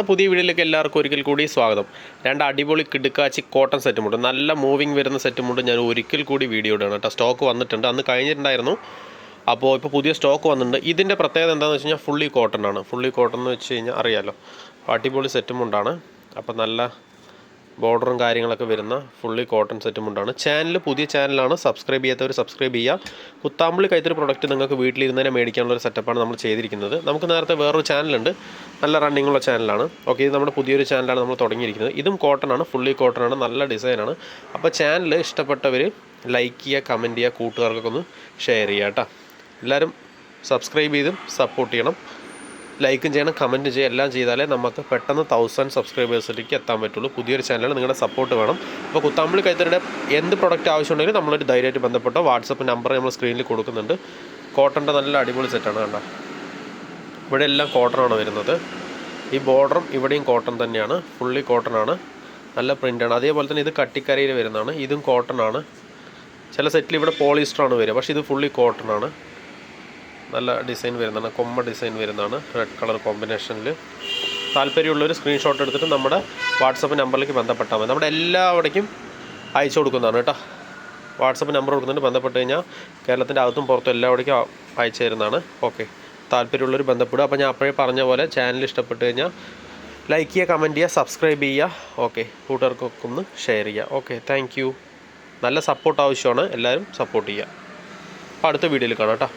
പുതിയ വീഡിയോയിലേക്ക് എല്ലാവർക്കും ഒരിക്കൽ കൂടി സ്വാഗതം. രണ്ട് അടിപൊളി കിടുക്കാച്ചി കോട്ടൺ സെറ്റുമുണ്ട്, നല്ല മൂവിങ് വരുന്ന സെറ്റുമുണ്ട്. ഞാൻ ഒരിക്കൽ കൂടി വീഡിയോ ഇടുകയാണ് കേട്ടോ. സ്റ്റോക്ക് വന്നിട്ടുണ്ട്, അന്ന് കഴിഞ്ഞിട്ടുണ്ടായിരുന്നു. അപ്പോൾ ഇപ്പോൾ പുതിയ സ്റ്റോക്ക് വന്നിട്ടുണ്ട്. ഇതിൻ്റെ പ്രത്യേകത എന്താണെന്ന് വെച്ച് കഴിഞ്ഞാൽ ഫുള്ളി കോട്ടൺ ആണ്. ഫുള്ളി കോട്ടൺ എന്ന് വെച്ച് കഴിഞ്ഞാൽ അറിയാമല്ലോ, അടിപൊളി സെറ്റുമുണ്ടാണ്. അപ്പോൾ നല്ല ബോർഡറും കാര്യങ്ങളൊക്കെ വരുന്ന ഫുള്ളി കോട്ടൺ സെറ്റുമുണ്ടാണ്. ചാനൽ പുതിയ ചാനലാണ്, സബ്സ്ക്രൈബ് ചെയ്യാത്തവർ സബ്സ്ക്രൈബ് ചെയ്യുക. കുത്താമ്പുള്ളി കൈത്തൊരു പ്രൊഡക്റ്റ് നിങ്ങൾക്ക് വീട്ടിലിരുന്നതിനെ മേടിക്കാനുള്ളൊരു സെറ്റപ്പാണ് നമ്മൾ ചെയ്തിരിക്കുന്നത്. നമുക്ക് നേരത്തെ വേറൊരു ചാനലുണ്ട്, നല്ല റണ്ണിങ്ങുള്ള ചാനലാണ്. ഓക്കെ, ഇത് നമ്മുടെ പുതിയൊരു ചാനലാണ് നമ്മൾ തുടങ്ങിയിരിക്കുന്നത്. ഇതും കോട്ടൺ ആണ്, ഫുള്ളി കോട്ടൺ ആണ്, നല്ല ഡിസൈനാണ്. അപ്പോൾ ചാനൽ ഇഷ്ടപ്പെട്ടവർ ലൈക്ക് ചെയ്യുക, കമൻറ്റ് ചെയ്യുക, കൂട്ടുകാർക്കൊക്കെ ഒന്ന് ഷെയർ ചെയ്യുക കേട്ടോ. എല്ലാവരും സബ്സ്ക്രൈബ് ചെയ്തും സപ്പോർട്ട് ചെയ്യണം, ലൈക്കും ചെയ്യണം, കമൻറ്റ് ചെയ്യുക. എല്ലാം ചെയ്താലേ നമുക്ക് പെട്ടെന്ന് 1000 സബ്സ്ക്രൈബേഴ്സിലേക്ക് എത്താൻ പറ്റുള്ളൂ. പുതിയൊരു ചാനലാണ്, നിങ്ങളുടെ സപ്പോർട്ട് വേണം. അപ്പോൾ കുത്താമ്പുള്ളി കൈത്തറിയുടെ എന്ത് പ്രൊഡക്റ്റ് ആവശ്യമുണ്ടെങ്കിലും നമ്മളൊരു ധൈര്യമായിട്ട് ബന്ധപ്പെട്ടോ. വാട്സപ്പ് നമ്പർ നമ്മൾ സ്ക്രീനിൽ കൊടുക്കുന്നുണ്ട്. കോട്ടൻ്റെ നല്ല അടിപൊളി സെറ്റാണ് കണ്ടോ. ഇവിടെ എല്ലാം കോട്ടണാണ് വരുന്നത്. ഈ ബോർഡറും ഇവിടെയും കോട്ടൺ തന്നെയാണ്, ഫുള്ളി കോട്ടൺ ആണ്, നല്ല പ്രിൻ്റാണ്. അതേപോലെ തന്നെ ഇത് കട്ടിക്കരയിൽ വരുന്നതാണ്, ഇതും കോട്ടൺ ആണ്. ചില സെറ്റിൽ ഇവിടെ പോളിസ്റ്ററാണ് വരിക, പക്ഷേ ഇത് ഫുള്ളി കോട്ടൺ ആണ്. നല്ല ഡിസൈൻ വരുന്നതാണ്, കൊമ്മ ഡിസൈൻ വരുന്നതാണ്, റെഡ് കളർ കോമ്പിനേഷനിൽ. താല്പര്യമുള്ളൊരു സ്ക്രീൻഷോട്ട് എടുത്തിട്ട് നമ്മുടെ വാട്സപ്പ് നമ്പറിലേക്ക് ബന്ധപ്പെട്ടാൽ മതി. നമ്മുടെ എല്ലാവിടേക്കും അയച്ചു കൊടുക്കുന്നതാണ് കേട്ടോ. വാട്സപ്പ് നമ്പർ കൊടുക്കുന്നുണ്ട്, ബന്ധപ്പെട്ട് കഴിഞ്ഞാൽ കേരളത്തിൻ്റെ അകത്തും പുറത്തും എല്ലാവിടേക്കും അയച്ചു തരുന്നതാണ്. ഓക്കെ, താല്പര്യമുള്ളവർ ബന്ധപ്പെടുക. അപ്പോൾ ഞാൻ അപ്പോഴേ പറഞ്ഞ പോലെ ചാനൽ ഇഷ്ടപ്പെട്ട് കഴിഞ്ഞാൽ ലൈക്ക് ചെയ്യുക, കമൻറ്റ് ചെയ്യുക, സബ്സ്ക്രൈബ് ചെയ്യുക. ഓക്കെ, കൂട്ടുകാർക്കൊക്കെ ഒന്ന് ഷെയർ ചെയ്യുക. Okay, thank you. നല്ല സപ്പോർട്ട് ആവശ്യമാണ്, എല്ലാവരും സപ്പോർട്ട് ചെയ്യുക. അപ്പോൾ അടുത്ത വീഡിയോയിൽ കാണാം കേട്ടോ.